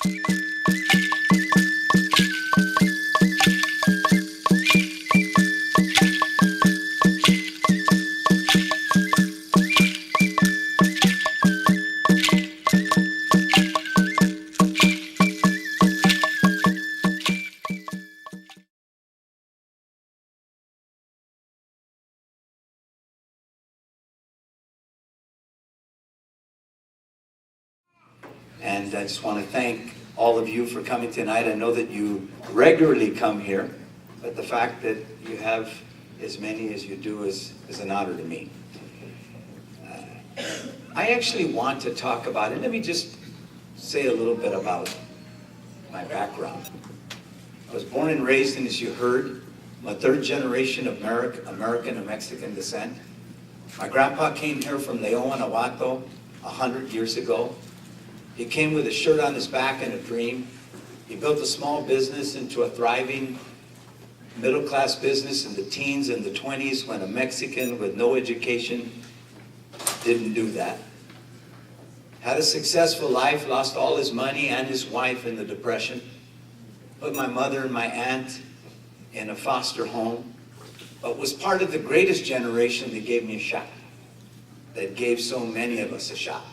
And I just want to thank all of you for coming tonight. I know that you regularly come here, but the fact that you have as many as you do is an honor to me. I actually want to talk about it. Let me just say a little bit about my background. I was born and raised, and as you heard, I'm a third generation of American and Mexican descent. My grandpa came here from León, Guanajuato, 100 years ago. He came with a shirt on his back and a dream. He built a small business into a thriving middle-class business in the teens and the 20s when a Mexican with no education didn't do that. Had a successful life, lost all his money and his wife in the Depression. Put my mother and my aunt in a foster home, but was part of the greatest generation that gave me a shot, that gave so many of us a shot.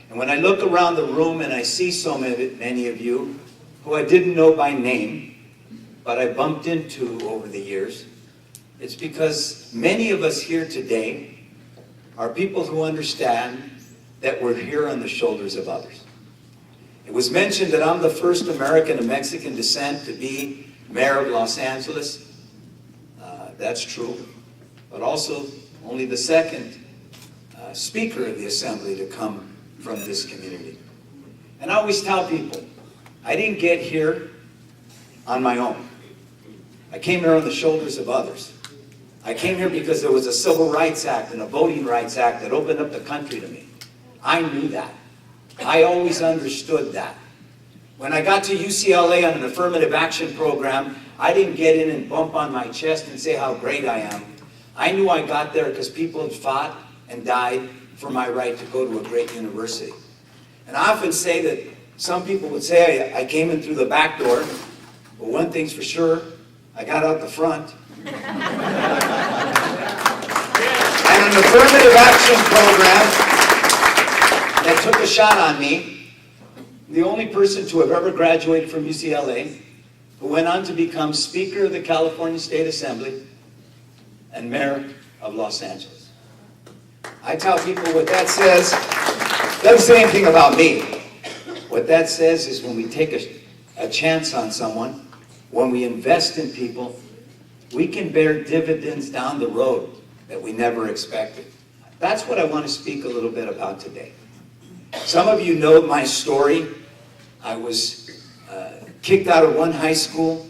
And when I look around the room and I see so many of you who I didn't know by name, but I bumped into over the years, it's because many of us here today are people who understand that we're here on the shoulders of others. It was mentioned that I'm the first American of Mexican descent to be mayor of Los Angeles. That's true, but also only the second speaker of the assembly to come from this community. And I always tell people, I didn't get here on my own. I came here on the shoulders of others. I came here because there was a Civil Rights Act and a Voting Rights Act that opened up the country to me. I knew that. I always understood that. When I got to UCLA on an affirmative action program, I didn't get in and bump on my chest and say how great I am. I knew I got there because people had fought and died for my right to go to a great university. And I often say that some people would say I came in through the back door, but one thing's for sure, I got out the front. And an affirmative action program that took a shot on me, the only person to have ever graduated from UCLA, who went on to become Speaker of the California State Assembly and Mayor of Los Angeles. I tell people what that says, doesn't say anything about me. What that says is when we take a chance on someone, when we invest in people, we can bear dividends down the road that we never expected. That's what I want to speak a little bit about today. Some of you know my story. I was kicked out of one high school,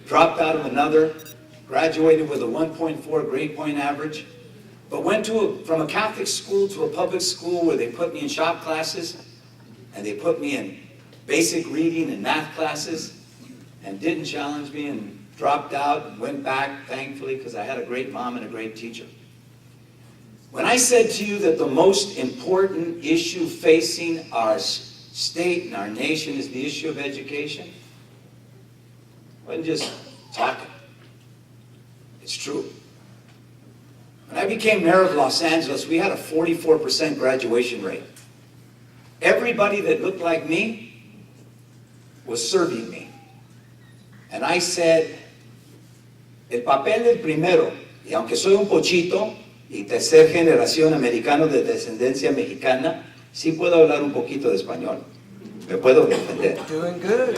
dropped out of another, graduated with a 1.4 grade point average, but went from a Catholic school to a public school where they put me in shop classes, and they put me in basic reading and math classes, and didn't challenge me, and dropped out and went back, thankfully, because I had a great mom and a great teacher. When I said to you that the most important issue facing our state and our nation is the issue of education, I wasn't just talking. It's true. When I became mayor of Los Angeles, we had a 44% graduation rate. Everybody that looked like me was serving me. And I said, el papel del primero, y aunque soy un pochito y tercer generación americano de descendencia mexicana, sí puedo hablar un poquito de español. Me puedo defender. Doing good.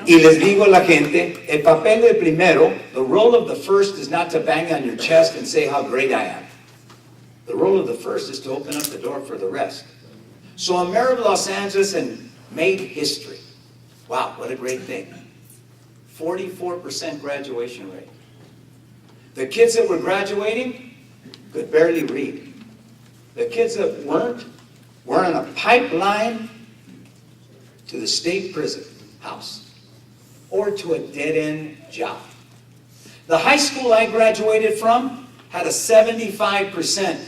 Y les digo a la gente, el papel del primero, the role of the first is not to bang on your chest and say how great I am. The role of the first is to open up the door for the rest. So I'm mayor of Los Angeles and made history. Wow, what a great thing. 44% graduation rate. The kids that were graduating could barely read. The kids that weren't were on a pipeline to the state prison house or to a dead-end job. The high school I graduated from had a 75%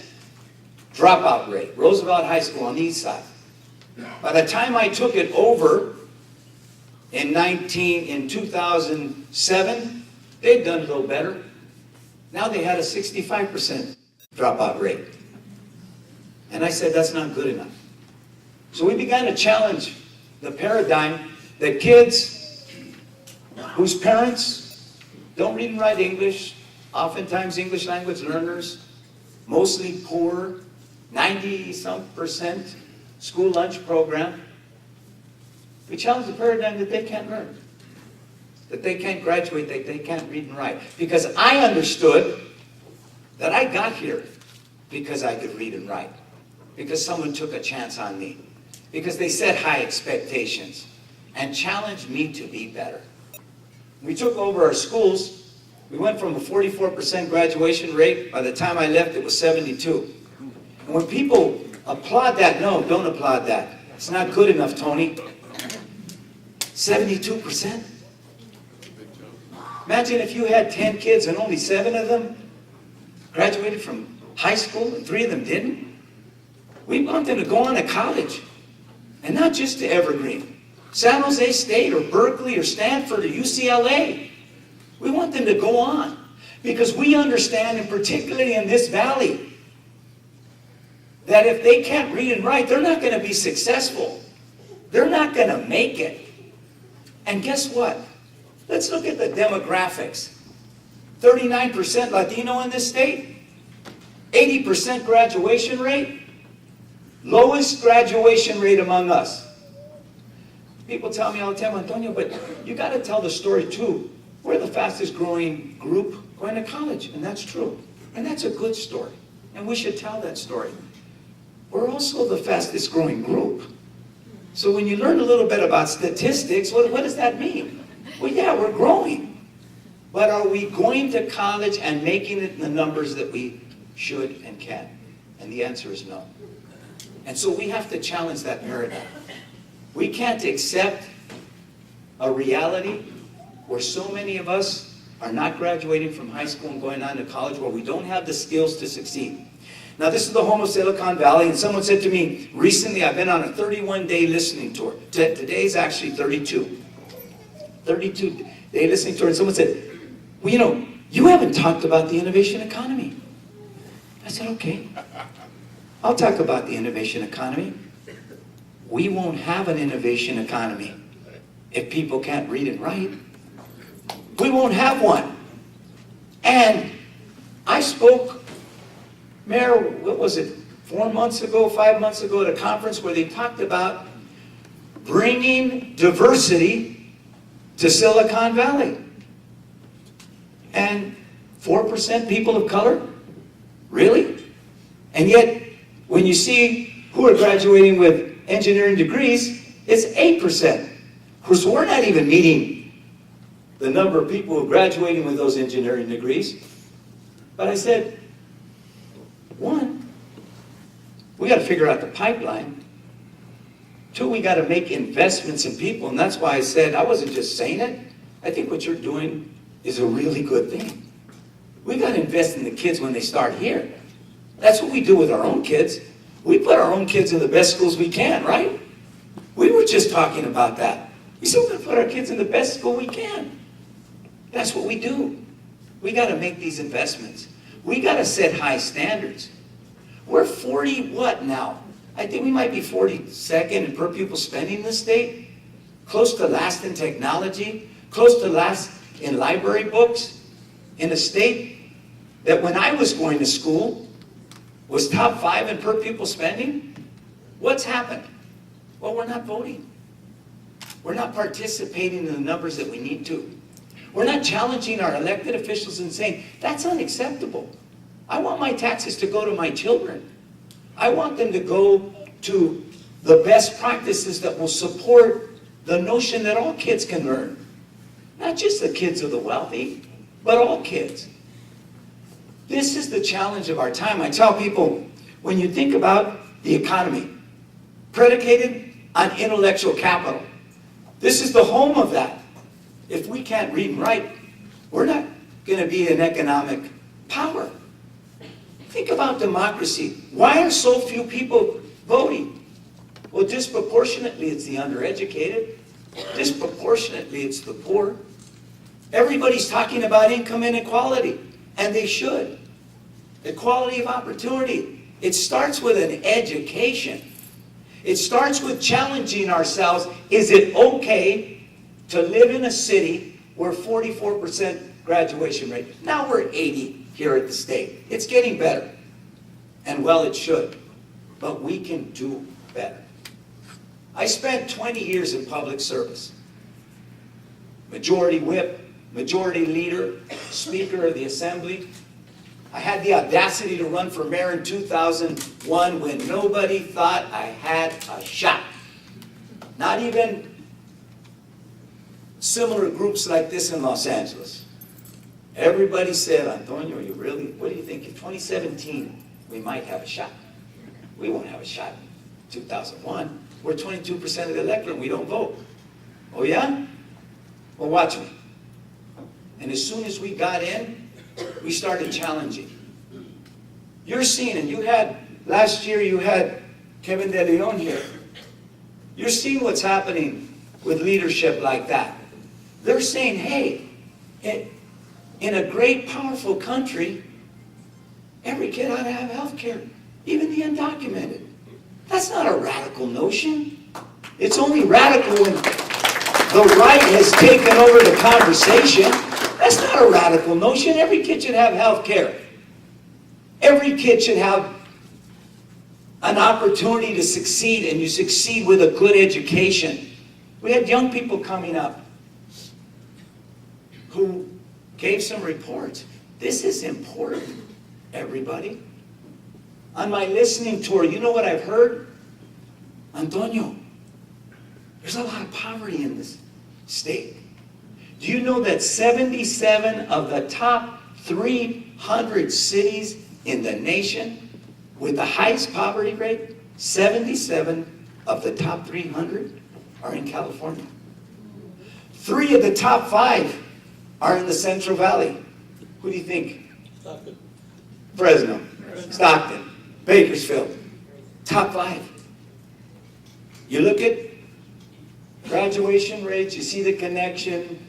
dropout rate, Roosevelt High School on the east side. By the time I took it over, In 2007, they'd done a little better. Now they had a 65% dropout rate. And I said, that's not good enough. So we began to challenge the paradigm that kids whose parents don't read and write English, oftentimes English language learners, mostly poor, 90-some% school lunch program, we challenge the paradigm that they can't learn, that they can't graduate, that they can't read and write. Because I understood that I got here because I could read and write, because someone took a chance on me, because they set high expectations and challenged me to be better. We took over our schools. We went from a 44% graduation rate. By the time I left, it was 72. And when people applaud that, no, don't applaud that. It's not good enough, Tony. 72%? Imagine if you had 10 kids and only 7 of them graduated from high school and 3 of them didn't. We want them to go on to college, and not just to Evergreen, San Jose State or Berkeley or Stanford or UCLA. We want them to go on because we understand, and particularly in this valley, that if they can't read and write, they're not going to be successful. They're not going to make it. And guess what? Let's look at the demographics. 39% Latino in this state, 80% graduation rate, lowest graduation rate among us. People tell me all the time, Antonio, but you got to tell the story too. We're the fastest growing group going to college, and that's true. And that's a good story, and we should tell that story. We're also the fastest growing group. So when you learn a little bit about statistics, what does that mean? Well, yeah, we're growing. But are we going to college and making it in the numbers that we should and can? And the answer is no. And so we have to challenge that paradigm. We can't accept a reality where so many of us are not graduating from high school and going on to college, where we don't have the skills to succeed. Now, this is the home of Silicon Valley, and someone said to me recently, I've been on a 31-day listening tour. Today's actually 32. 32-day listening tour, and someone said, well, you know, you haven't talked about the innovation economy. I said, okay, I'll talk about the innovation economy. We won't have an innovation economy if people can't read and write. We won't have one. And I spoke, Mayor, what was it, 4 months ago, 5 months ago, at a conference where they talked about bringing diversity to Silicon Valley. And 4% people of color? Really? And yet, when you see who are graduating with engineering degrees, it's 8%. Of course, we're not even meeting the number of people who are graduating with those engineering degrees. But I said, one, we got to figure out the pipeline. Two, we got to make investments in people. And that's why I said, I wasn't just saying it. I think what you're doing is a really good thing. We got to invest in the kids when they start here. That's what we do with our own kids. We put our own kids in the best schools we can, right? We were just talking about that. We said we're going to put our kids in the best school we can. That's what we do. We got to make these investments. We got to set high standards. We're 40 what now? I think we might be 42nd in per pupil spending in the state. Close to last in technology. Close to last in library books. In a state that when I was going to school was top 5 in per pupil spending. What's happened? Well, we're not voting. We're not participating in the numbers that we need to. We're not challenging our elected officials and saying, that's unacceptable. I want my taxes to go to my children. I want them to go to the best practices that will support the notion that all kids can learn. Not just the kids of the wealthy, but all kids. This is the challenge of our time. I tell people, when you think about the economy, predicated on intellectual capital, this is the home of that. If we can't read and write, we're not going to be an economic power. Think about democracy. Why are so few people voting? Well, disproportionately, it's the undereducated. Disproportionately, it's the poor. Everybody's talking about income inequality, and they should. Equality of opportunity. It starts with an education. It starts with challenging ourselves. Is it okay to live in a city where 44% graduation rate? Now we're 80 here at the state. It's getting better. And well, it should. But we can do better. I spent 20 years in public service. Majority whip, majority leader, speaker of the assembly. I had the audacity to run for mayor in 2001 when nobody thought I had a shot. Not even similar groups like this in Los Angeles. Everybody said, Antonio, you really, what do you think? In 2017, we might have a shot. We won't have a shot in 2001. We're 22% of the electorate, we don't vote. Oh yeah? Well, watch me. And as soon as we got in, we started challenging. You're seeing, and you had, last year you had Kevin De Leon here. You're seeing what's happening with leadership like that. They're saying, hey, in a great, powerful country, every kid ought to have health care, even the undocumented. That's not a radical notion. It's only radical when the right has taken over the conversation. That's not a radical notion. Every kid should have health care. Every kid should have an opportunity to succeed, and you succeed with a good education. We had young people coming up who gave some reports. This is important, everybody. On my listening tour, you know what I've heard? Antonio, there's a lot of poverty in this state. Do you know that 77 of the top 300 cities in the nation with the highest poverty rate, 77 of the top 300 are in California? 3 of the top 5 are in the Central Valley. Who do you think? Stockton. Fresno, Stockton, Bakersfield. Top 5. You look at graduation rates, you see the connection,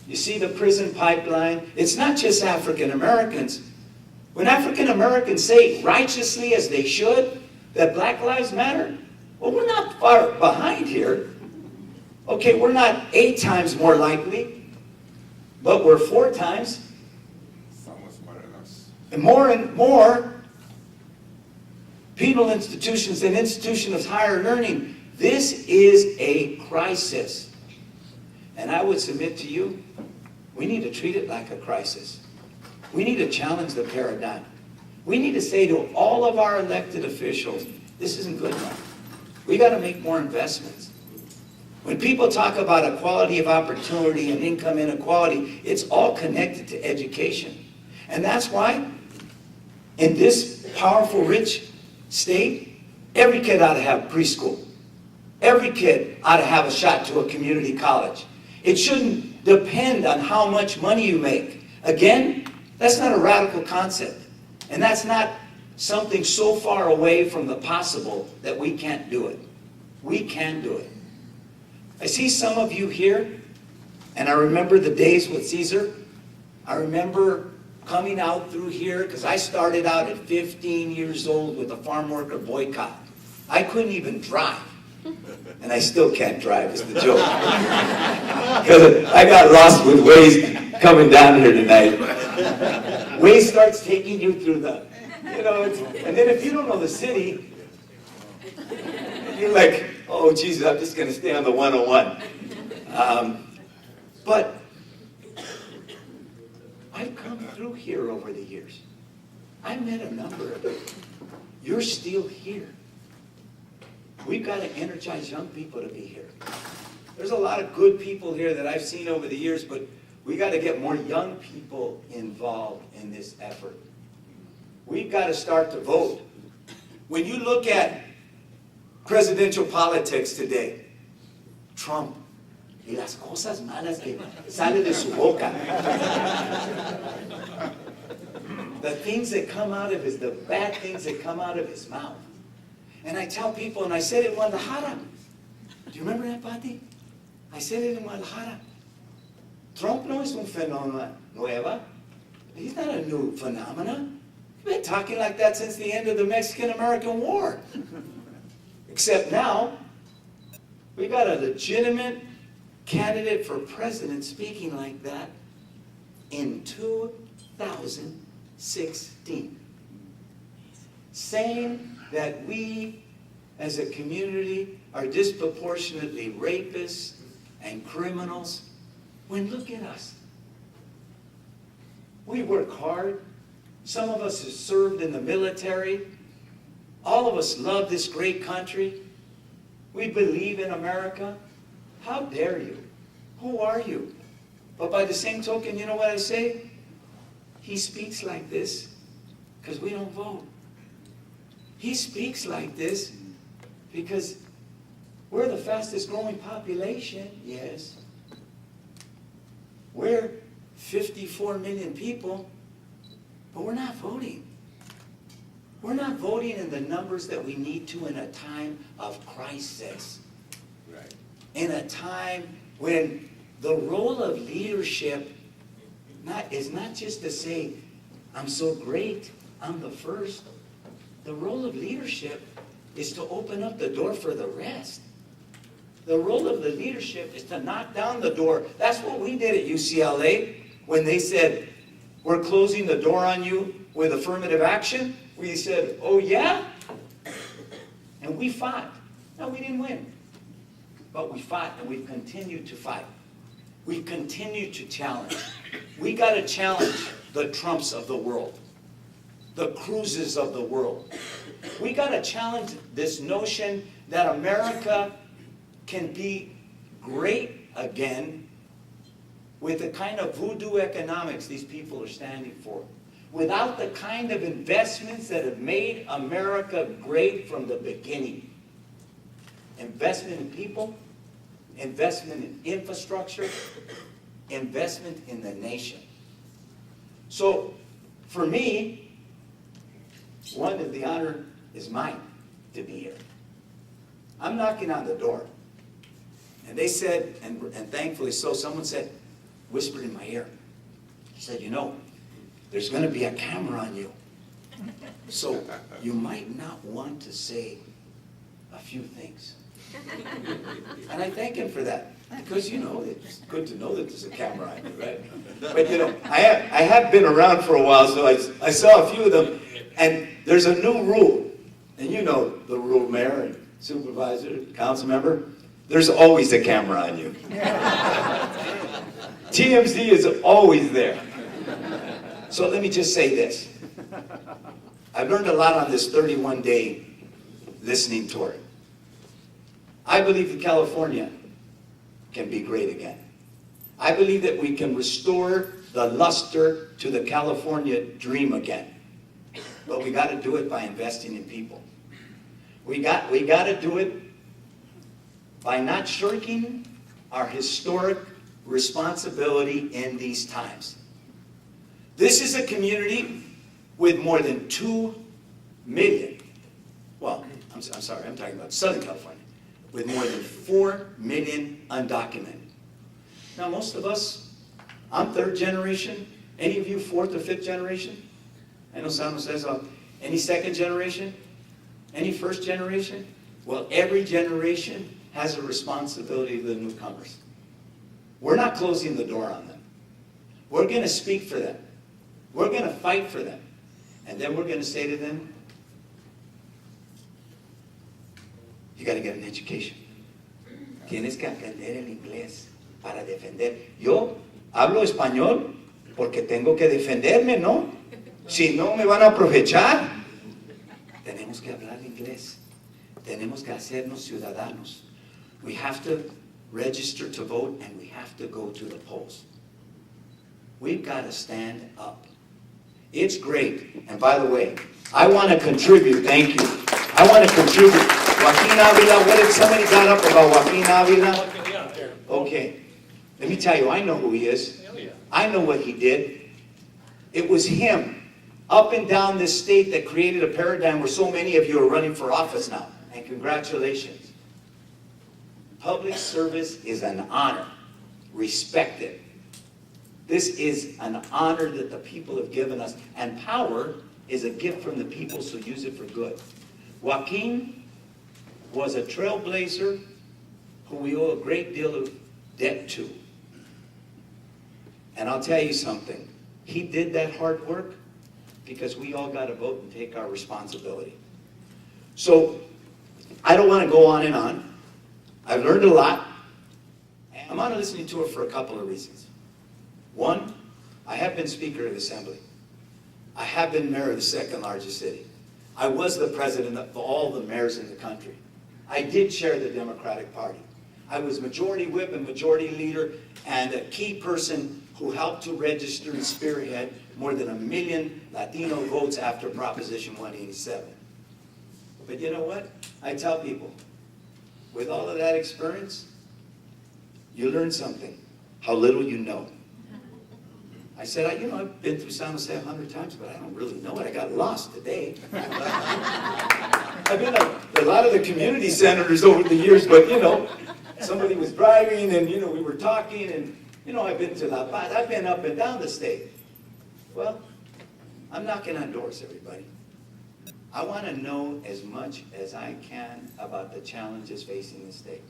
you see the prison pipeline. It's not just African Americans. When African Americans say righteously as they should that Black Lives Matter, well, we're not far behind here. Okay, we're not 8 times more likely, but we're 4 times. And more penal institutions and institutions of higher learning. This is a crisis. And I would submit to you, we need to treat it like a crisis. We need to challenge the paradigm. We need to say to all of our elected officials, this isn't good enough. We got to make more investments. When people talk about equality of opportunity and income inequality, it's all connected to education. And that's why in this powerful, rich state, every kid ought to have preschool. Every kid ought to have a shot to a community college. It shouldn't depend on how much money you make. Again, that's not a radical concept. And that's not something so far away from the possible that we can't do it. We can do it. I see some of you here, and I remember the days with Caesar. I remember coming out through here, because I started out at 15 years old with a farm worker boycott. I couldn't even drive. And I still can't drive, is the joke. Because I got lost with Waze coming down here tonight. Waze starts taking you through the, and then if you don't know the city, you're like, oh, Jesus, I'm just going to stay on the 101. But I've come through here over the years. I met a number of you. You're still here. We've got to energize young people to be here. There's a lot of good people here that I've seen over the years, but we got to get more young people involved in this effort. We've got to start to vote. When you look at presidential politics today, Trump, y las cosas malas que salen de su boca. The things that come out of the bad things that come out of his mouth. And I tell people, and I said it in Guadalajara. Do you remember that, Pati? I said it in Guadalajara. Trump no es un fenómeno nueva. He's not a new phenomenon. We've been talking like that since the end of the Mexican-American War. Except now, we got a legitimate candidate for president speaking like that in 2016. Saying that we as a community are disproportionately rapists and criminals, when look at us. We work hard. Some of us have served in the military. All of us love this great country. We believe in America. How dare you? Who are you? But by the same token, you know what I say? He speaks like this because we don't vote. He speaks like this because we're the fastest growing population, yes. We're 54 million people, but we're not voting. We're not voting in the numbers that we need to in a time of crisis. Right. In a time when the role of leadership is not just to say, I'm so great, I'm the first. The role of leadership is to open up the door for the rest. The role of the leadership is to knock down the door. That's what we did at UCLA when they said, we're closing the door on you with affirmative action. We said, oh yeah? And we fought. No, we didn't win. But we fought, and we've continued to fight. We've continued to challenge. We got to challenge the Trumps of the world, the Cruzes of the world. We got to challenge this notion that America can be great again with the kind of voodoo economics these people are standing for, without the kind of investments that have made America great from the beginning. Investment in people, investment in infrastructure, investment in the nation. So, for me, the honor is mine to be here. I'm knocking on the door. And they said, and thankfully so, someone said, whispered in my ear, he said, you know, there's going to be a camera on you. So you might not want to say a few things. And I thank him for that. Because, you know, it's good to know that there's a camera on you, right? But, you know, I have been around for a while, so I saw a few of them. And there's a new rule. And you know the rule, Mayor and Supervisor, Council Member. There's always a camera on you. TMZ is always there. So let me just say this. I've learned a lot on this 31-day listening tour. I believe that California can be great again. I believe that we can restore the luster to the California dream again. But we got to do it by investing in people. We got to do it by not shirking our historic responsibility in these times. This is a community with more than 2 million, well, I'm sorry, I'm talking about Southern California, with more than 4 million undocumented. Now, most of us, I'm third generation. Any of you fourth or fifth generation? I know Sano says, any second generation? Any first generation? Well, every generation has a responsibility to the newcomers. We're not closing the door on them. We're going to speak for them. We're going to fight for them. And then we're going to say to them, you got to get an education. Tienes que aprender el inglés para defender. Yo hablo español porque tengo que defenderme, ¿no? Si no, me van a aprovechar. Tenemos que hablar inglés. Tenemos que hacernos ciudadanos. We have to register to vote, and we have to go to the polls. We've got to stand up. It's great. And by the way, I want to contribute. Thank you. I want to contribute. Joaquin Avila, what if somebody got up about Joaquin Avila? Okay. Let me tell you, I know who he is. I know what he did. It was him, up and down this state, that created a paradigm where so many of you are running for office now. And congratulations. Public service is an honor. Respect it. This is an honor that the people have given us, and power is a gift from the people, so use it for good. Joaquin was a trailblazer who we owe a great deal of debt to. And I'll tell you something, he did that hard work because we all got to vote and take our responsibility. So I don't want to go on and on. I've learned a lot. I'm on a listening tour for a couple of reasons. One, I have been Speaker of the Assembly. I have been mayor of the second largest city. I was the president of all the mayors in the country. I did chair the Democratic Party. I was majority whip and majority leader and a key person who helped to register and spearhead more than 1 million Latino votes after Proposition 187. But you know what? I tell people, with all of that experience, you learn something, how little you know. I said, I've been through San Jose 100 times, but I don't really know it. I got lost today. I've been a lot of the community centers over the years, but somebody was driving and, we were talking and, I've been to La Paz. I've been up and down the state. Well, I'm knocking on doors, everybody. I want to know as much as I can about the challenges facing the state.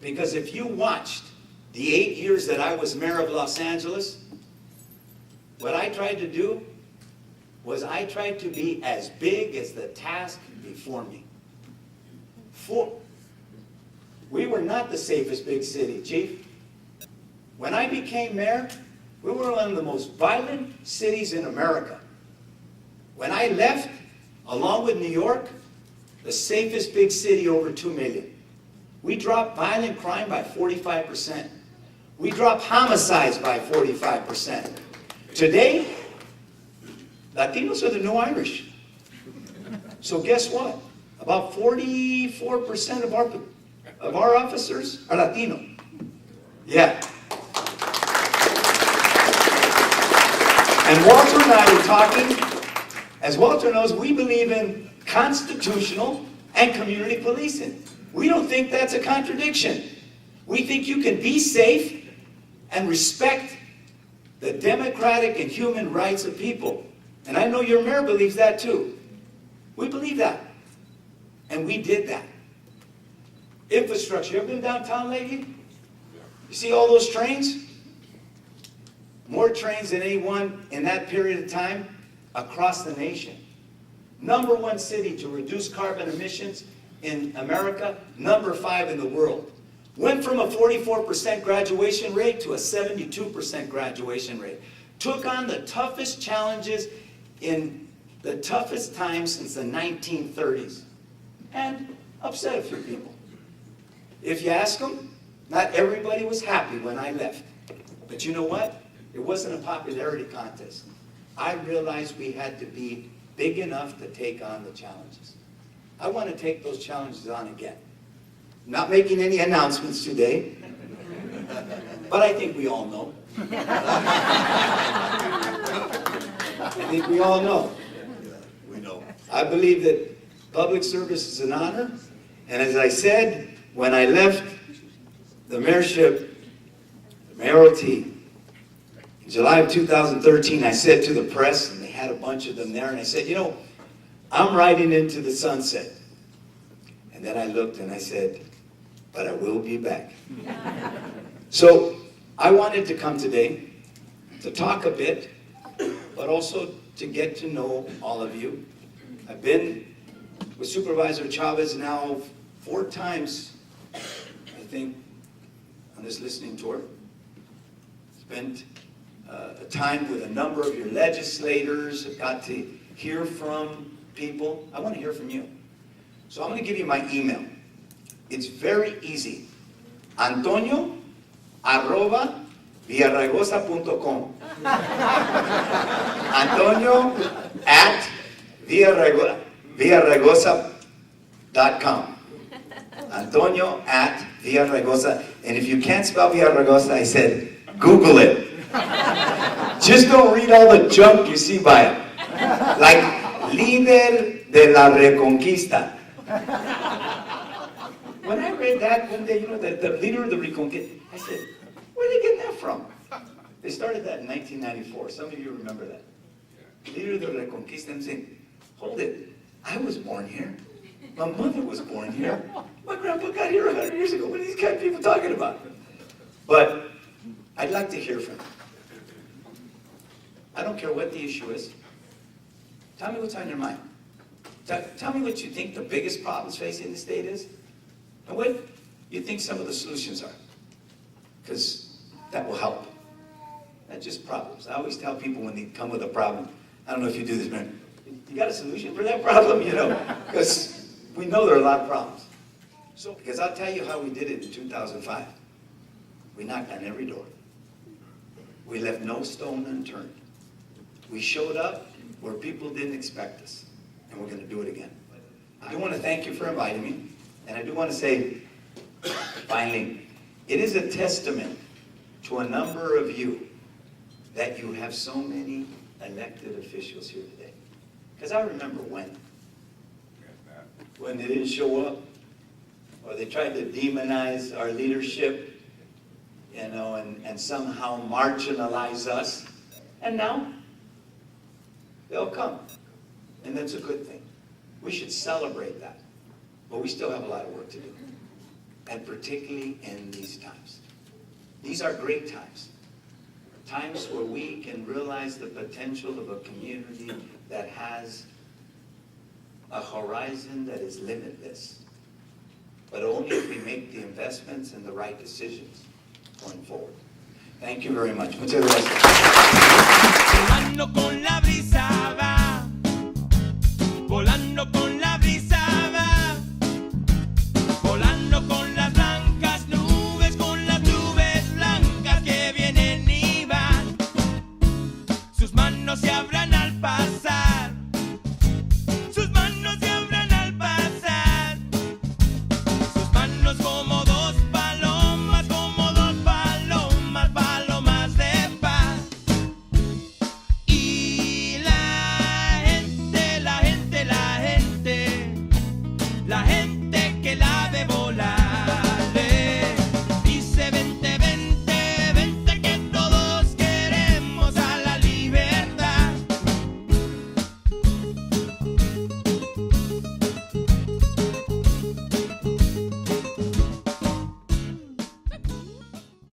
Because if you watched the 8 years that I was mayor of Los Angeles, what I tried to do was I tried to be as big as the task before me. We were not the safest big city, Chief. When I became mayor, we were one of the most violent cities in America. When I left, along with New York, the safest big city, over 2 million. We dropped violent crime by 45%. We dropped homicides by 45%. Today, Latinos are the new Irish. So guess what? About 44% of our officers are Latino. Yeah. And Walter and I were talking. As Walter knows, we believe in constitutional and community policing. We don't think that's a contradiction. We think you can be safe and respect the democratic and human rights of people. And I know your mayor believes that too. We believe that. And we did that. Infrastructure. You ever been downtown lately? You see all those trains? More trains than anyone in that period of time across the nation. Number 1 city to reduce carbon emissions in America, number 5 in the world. Went from a 44% graduation rate to a 72% graduation rate. Took on the toughest challenges in the toughest times since the 1930s. And upset a few people. If you ask them, not everybody was happy when I left. But you know what? It wasn't a popularity contest. I realized we had to be big enough to take on the challenges. I want to take those challenges on again. Not making any announcements today, but I think we all know. I think we all know. We know. I believe that public service is an honor, and as I said, when I left the mayorship, the mayoralty, in July of 2013, I said to the press, and they had a bunch of them there, and I said, I'm riding into the sunset. And then I looked and I said, but I will be back. So I wanted to come today to talk a bit, but also to get to know all of you. I've been with Supervisor Chavez now 4 times, I think, on this listening tour. Spent a time with a number of your legislators, got to hear from people. I want to hear from you. So I'm going to give you my email. It's very easy. Antonio@villaraigosa.com. Antonio@villaraigosa.com. Antonio@villaraigosa. And if you can't spell Villaraigosa, I said, Google it. Just don't read all the junk you see by it. Like, líder de la reconquista. When I granddad one day, the leader of the Reconquista. I said, where are they getting that from? They started that in 1994. Some of you remember that. Leader of the Reconquista. I'm saying, hold it. I was born here. My mother was born here. My grandpa got here 100 years ago. What are these kind of people talking about? But I'd like to hear from you. I don't care what the issue is. Tell me what's on your mind. Tell me what you think the biggest problems facing the state is, and what you think some of the solutions are. Because that will help. Not just problems. I always tell people when they come with a problem, I don't know if you do this, man, you got a solution for that problem, because we know there are a lot of problems. So, because I'll tell you how we did it in 2005. We knocked on every door. We left no stone unturned. We showed up where people didn't expect us, and we're going to do it again. I do want to thank you for inviting me, and I do want to say, finally, it is a testament to a number of you that you have so many elected officials here today. Because I remember when they didn't show up, or they tried to demonize our leadership, and somehow marginalize us. And now, they'll come. And that's a good thing. We should celebrate that. But we still have a lot of work to do. And particularly in these times. These are great times. Times where we can realize the potential of a community that has a horizon that is limitless. But only if we make the investments and the right decisions going forward. Thank you very much. Muchas gracias.